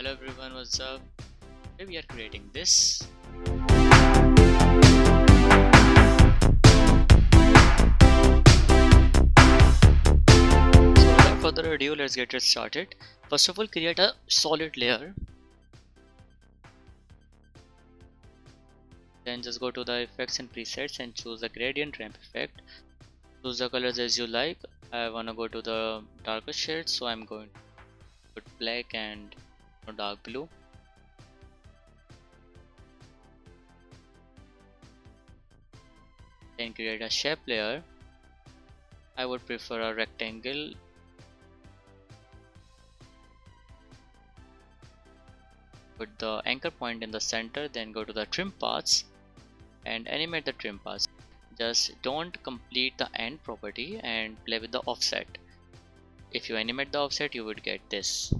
Hello everyone, what's up? Today we are creating this. So without further ado, let's get it started. First of all, create a solid layer. Then just go to the effects and presets and choose the gradient ramp effect. Choose the colors as you like. I wanna go to the darker shades, so I'm going to put black and dark blue. Then create a shape layer. I would prefer a rectangle. Put the anchor point in the center, then go to the trim paths and animate the trim paths. Just don't complete the end property and play with the offset. If you animate the offset, you would get this.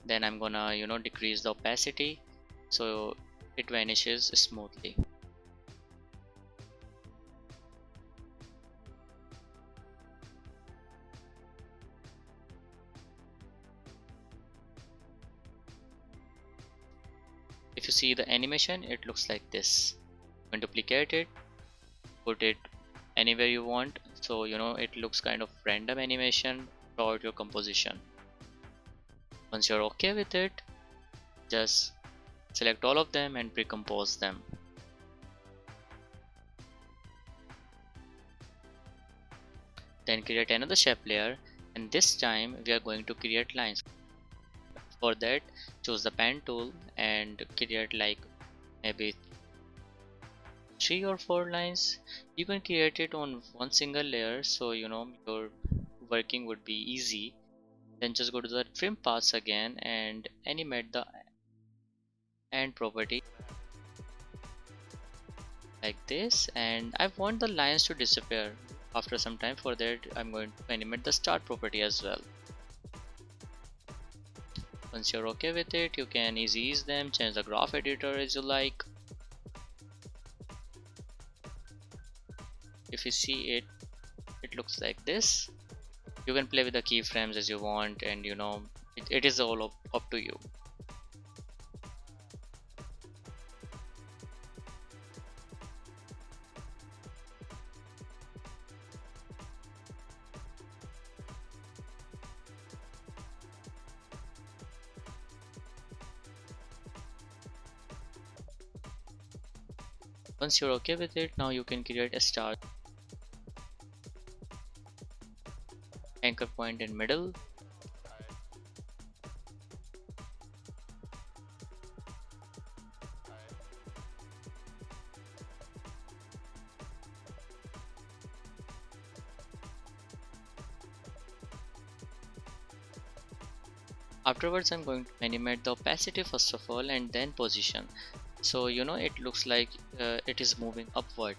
Then I'm gonna decrease the opacity so it vanishes smoothly. If you see the animation, it looks like this. You can duplicate it, put it anywhere you want, so it looks kind of random animation throughout your composition. Once you're okay with it, just select all of them and pre-compose them. Then create another shape layer, and this time we are going to create lines. For that, choose the pen tool and create like maybe 3 or 4 lines. You can create it on one single layer, so your working would be easy. Then just go to the trim paths again and animate the end property like this, and I want the lines to disappear after some time. For that, I'm going to animate the start property as well. Once you're okay with it, you can ease them, change the graph editor as you like. If you see it, it looks like this. You can play with the keyframes as you want, and it is all up to you. Once you're okay with it, now you can create a star, anchor point in middle. Afterwards, I'm going to animate the opacity first of all and then position. So it looks like it is moving upward.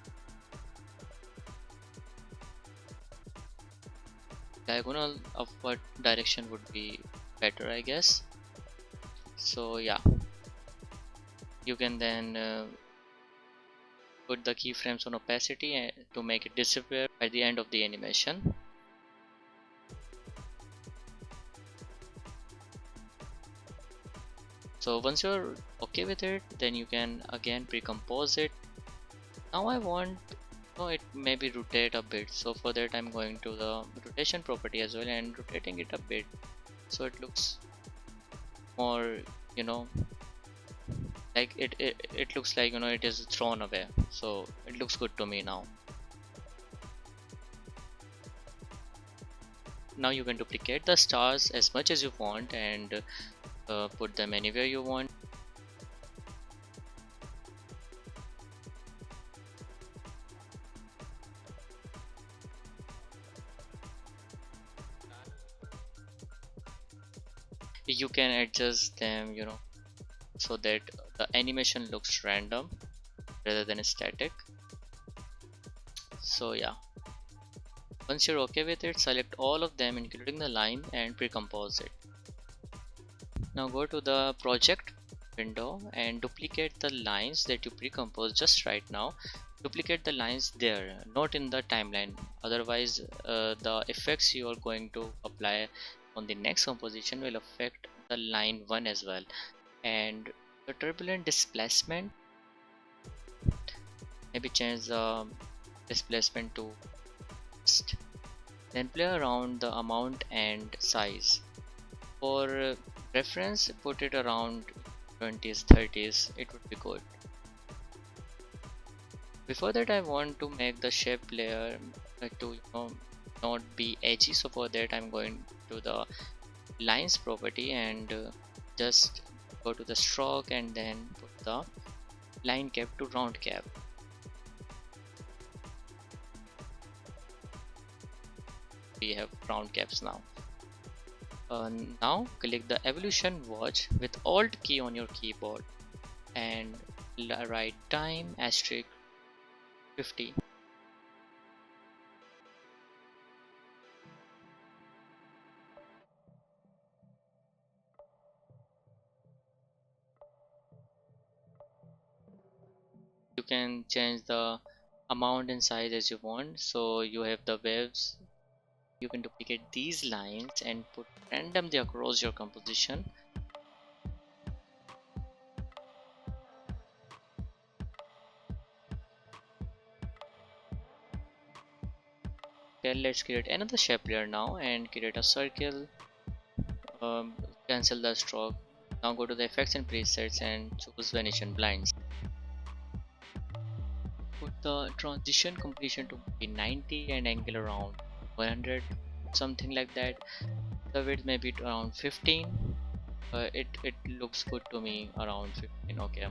Diagonal upward direction would be better, I guess. So yeah, you can then put the keyframes on opacity to make it disappear at the end of the animation. So once you're okay with it, then you can again pre-compose it. Now I want it maybe rotate a bit, so for that I'm going to the rotation property as well and rotating it a bit so it looks more like it looks like it is thrown away, so it looks good to me now. Now you can duplicate the stars as much as you want and put them anywhere you want. You can adjust them so that the animation looks random rather than static. So yeah, once you're okay with it, select all of them including the line and pre-compose it. Now go to the project window and duplicate the lines that you pre-composed just right now. duplicate the lines there, not in the timeline. Otherwise the effects you are going to apply on the next composition will affect the line 1 as well. And the turbulent displacement, maybe change the displacement to fixed. Then play around the amount and size. For reference, put it around 20s 30s, it would be good. Before that, I want to make the shape layer to not be edgy, so for that I'm going to the lines property and just go to the stroke and then put the line cap to round cap. We have round caps now. Now click the evolution watch with alt key on your keyboard and write time asterisk 50. You can change the amount and size as you want. So you have the waves, you can duplicate these lines and put randomly across your composition. Okay, let's create another shape layer now and create a circle. Cancel the stroke. Now go to the effects and presets and choose Venetian blinds. Put the transition completion to be 90 and angle around 100, something like that. The width may be around 15. It looks good to me around 15. Okay,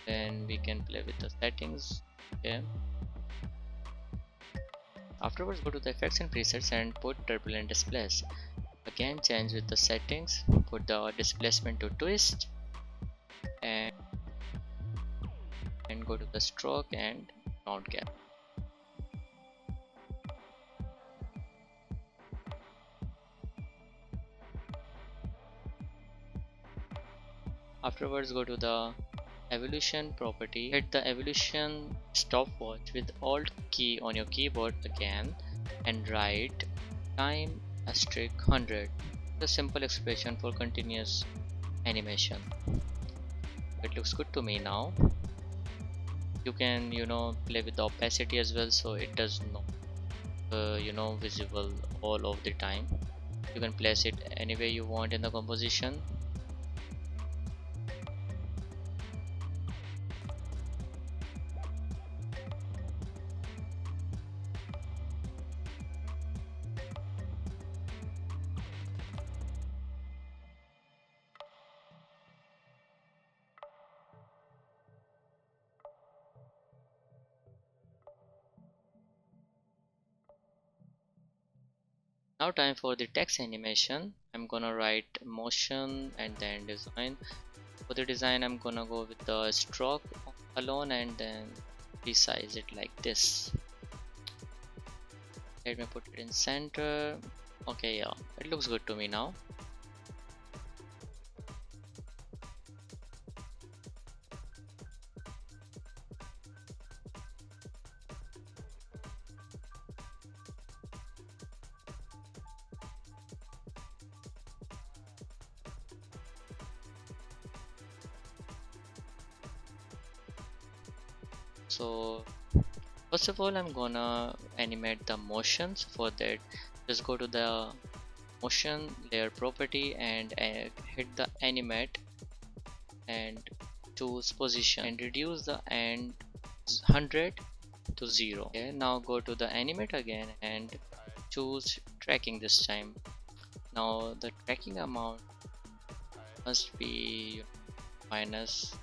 then we can play with the settings. Okay, afterwards go to the effects and presets and put turbulent displace. Again change with the settings, put the displacement to twist and go to the stroke and round cap. Afterwards go to the evolution property, hit the evolution stopwatch with alt key on your keyboard again and write time asterisk 100. The simple expression for continuous animation. It looks good to me now. You can play with the opacity as well, so it does not visible all of the time. You can place it any way you want in the composition. Now time for the text animation. I'm gonna write motion and then design. For the design I'm gonna go with the stroke alone and then resize it like this. Let me put it in center. Okay, yeah, it looks good to me now. So first of all I'm gonna animate the motions. For that just go to the motion layer property and hit the animate and choose position and reduce the end 100 to 0. Okay, now go to the animate again and choose tracking this time. Now the tracking amount must be minus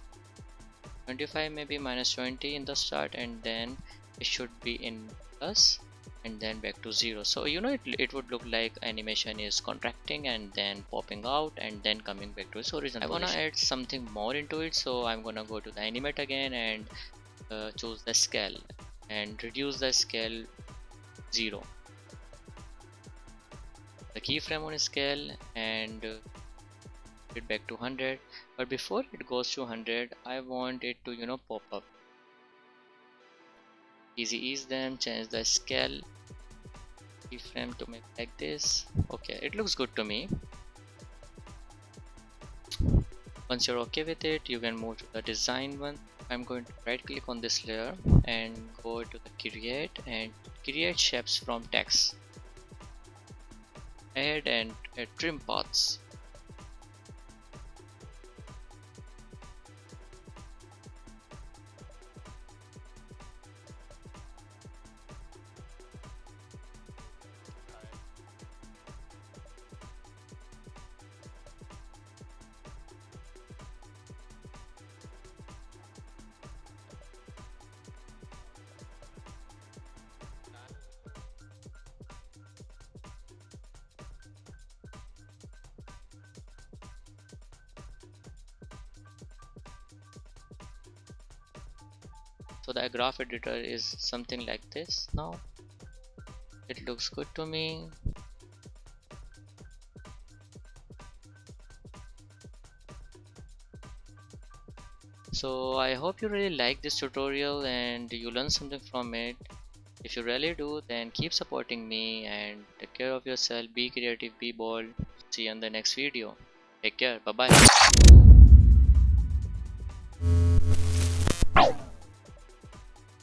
25, maybe minus 20 in the start, and then it should be in plus and then back to 0. So it would look like animation is contracting and then popping out and then coming back to its original position. I wanna add something more into it, so I'm gonna go to the animate again and choose the scale and reduce the scale 0, the keyframe on scale, and it back to 100. But before it goes to 100 I want it to pop up. easy ease them, change the scale keyframe to make like this. Okay, it looks good to me. Once you're okay with it, you can move to the design one. I'm going to right click on this layer and go to the create and create shapes from text. Add and trim paths. So the graph editor is something like this now. It looks good to me. So I hope you really like this tutorial and you learn something from it. If you really do, then keep supporting me and take care of yourself. Be creative, be bold. See you in the next video. Take care. Bye bye.